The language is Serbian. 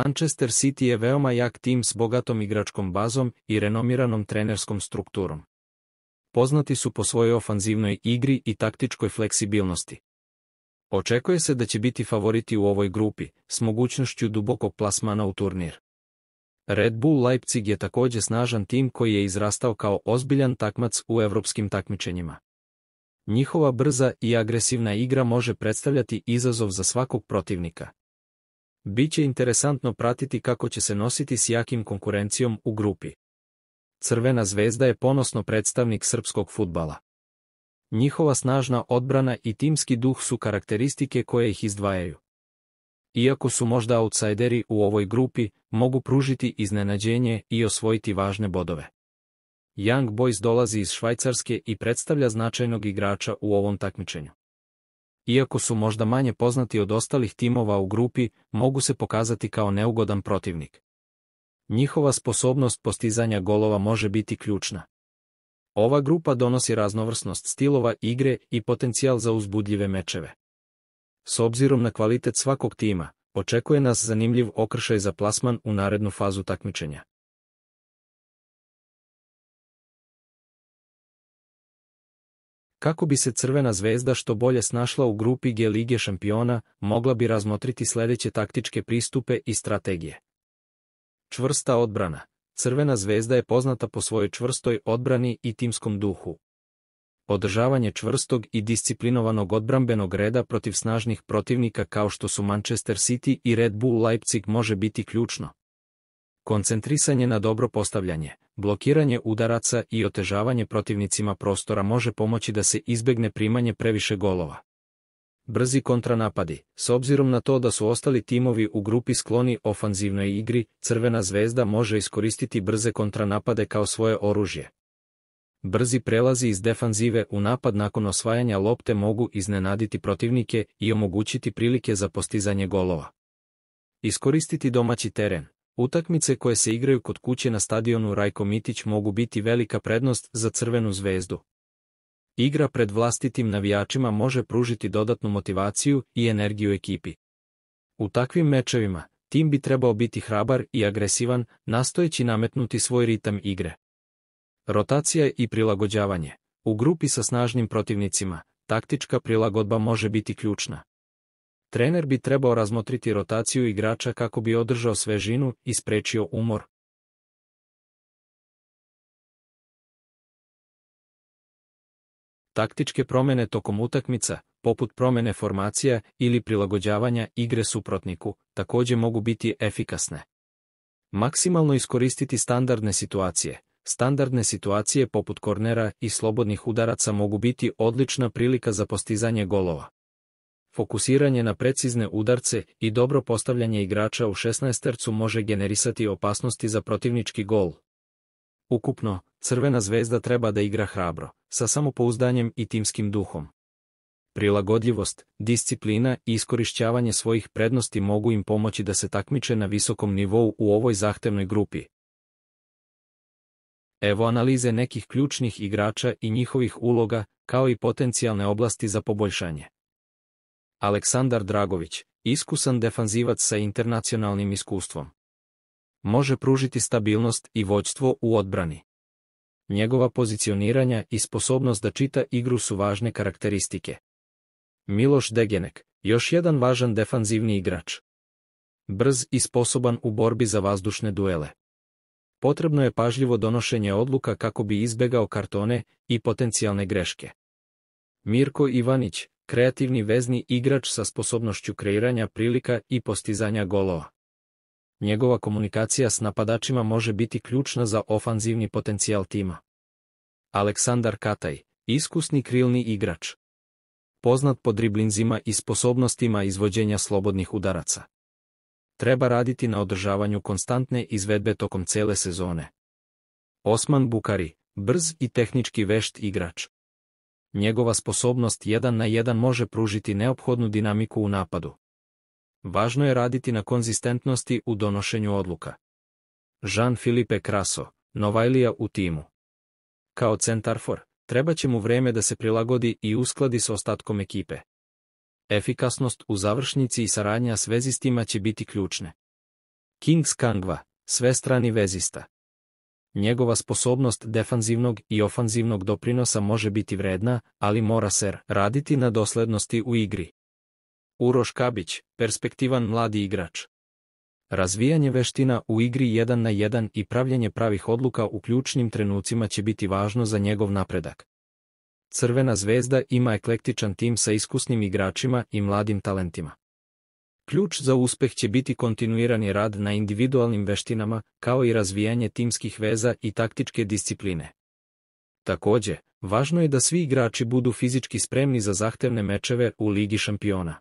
Manchester City je veoma jak tim s bogatom igračkom bazom i renomiranom trenerskom strukturom. Poznati su po svojoj ofanzivnoj igri i taktičkoj fleksibilnosti. Očekuje se da će biti favoriti u ovoj grupi, s mogućnošću dubokog plasmana u turnir. Red Bull Leipzig je također snažan tim koji je izrastao kao ozbiljan takmac u evropskim takmičenjima. Njihova brza i agresivna igra može predstavljati izazov za svakog protivnika. Biće interesantno pratiti kako će se nositi s jakim konkurencijom u grupi. Crvena zvezda je ponosno predstavnik srpskog fudbala. Njihova snažna odbrana i timski duh su karakteristike koje ih izdvajaju. Iako su možda outsideri u ovoj grupi, mogu pružiti iznenađenje i osvojiti važne bodove. Young Boys dolazi iz Švajcarske i predstavlja značajnog igrača u ovom takmičenju. Iako su možda manje poznati od ostalih timova u grupi, mogu se pokazati kao neugodan protivnik. Njihova sposobnost postizanja golova može biti ključna. Ova grupa donosi raznovrsnost stilova igre i potencijal za uzbudljive mečeve. S obzirom na kvalitet svakog tima, očekuje nas zanimljiv okršaj za plasman u narednu fazu takmičenja. Kako bi se Crvena zvezda što bolje snašla u grupi G Lige šampiona, mogla bi razmotriti sljedeće taktičke pristupe i strategije. Čvrsta odbrana. Crvena zvezda je poznata po svojoj čvrstoj odbrani i timskom duhu. Održavanje čvrstog i disciplinovanog odbrambenog reda protiv snažnih protivnika kao što su Manchester City i Red Bull Leipzig može biti ključno. Koncentrisanje na dobro postavljanje, blokiranje udaraca i otežavanje protivnicima prostora može pomoći da se izbegne primanje previše golova. Brzi kontranapadi. S obzirom na to da su ostali timovi u grupi skloni ofanzivnoj igri, Crvena zvezda može iskoristiti brze kontranapade kao svoje oružje. Brzi prelazi iz defanzive u napad nakon osvajanja lopte mogu iznenaditi protivnike i omogućiti prilike za postizanje golova. Iskoristiti domaći teren. Utakmice koje se igraju kod kuće na stadionu Rajko Mitić mogu biti velika prednost za Crvenu zvezdu. Igra pred vlastitim navijačima može pružiti dodatnu motivaciju i energiju ekipi. U takvim mečevima, tim bi trebao biti hrabar i agresivan, nastojeći nametnuti svoj ritam igre. Rotacija i prilagođavanje. U grupi sa snažnim protivnicima, taktička prilagodba može biti ključna. Trener bi trebao razmotriti rotaciju igrača kako bi održao svežinu i sprečio umor. Taktičke promjene tokom utakmica, poput promjene formacija ili prilagođavanja igre suprotniku, također mogu biti efikasne. Maksimalno iskoristiti standardne situacije. Standardne situacije poput kornera i slobodnih udaraca mogu biti odlična prilika za postizanje golova. Fokusiranje na precizne udarce i dobro postavljanje igrača u 16-tercu može generisati opasnosti za protivnički gol. Ukupno, Crvena zvezda treba da igra hrabro, sa samopouzdanjem i timskim duhom. Prilagodljivost, disciplina i iskorišćavanje svojih prednosti mogu im pomoći da se takmiče na visokom nivou u ovoj zahtevnoj grupi. Evo analize nekih ključnih igrača i njihovih uloga, kao i potencijalne oblasti za poboljšanje. Aleksandar Dragović, iskusan defanzivac sa internacionalnim iskustvom. Može pružiti stabilnost i vođstvo u odbrani. Njegova pozicioniranja i sposobnost da čita igru su važne karakteristike. Miloš Degenek, još jedan važan defanzivni igrač. Brz i sposoban u borbi za vazdušne duele. Potrebno je pažljivo donošenje odluka kako bi izbegao kartone i potencijalne greške. Mirko Ivanić, kreativni vezni igrač sa sposobnošću kreiranja prilika i postizanja golova. Njegova komunikacija s napadačima može biti ključna za ofanzivni potencijal tima. Aleksandar Kataj, iskusni krilni igrač. Poznat po driblinzima i sposobnostima izvođenja slobodnih udaraca. Treba raditi na održavanju konstantne izvedbe tokom cele sezone. Osman Bukari, brz i tehnički vešt igrač. Njegova sposobnost 1 na 1 može pružiti neophodnu dinamiku u napadu. Važno je raditi na konzistentnosti u donošenju odluka. Jean-Philippe Crasso, Novajlija u timu. Kao centarfor, treba će mu vreme da se prilagodi i uskladi s ostatkom ekipe. Efikasnost u završnici i saradnja s vezistima će biti ključne. Kings Kangwa, svestrani vezista. Njegova sposobnost defanzivnog i ofanzivnog doprinosa može biti vredna, ali mora se raditi na doslednosti u igri. Uroš Kabić, perspektivan mladi igrač. Razvijanje veština u igri 1 na 1 i pravljenje pravih odluka u ključnim trenucima će biti važno za njegov napredak. Crvena zvezda ima eklektičan tim sa iskusnim igračima i mladim talentima. Ključ za uspeh će biti kontinuirani rad na individualnim veštinama, kao i razvijanje timskih veza i taktičke discipline. Također, važno je da svi igrači budu fizički spremni za zahtevne mečeve u Ligi šampiona.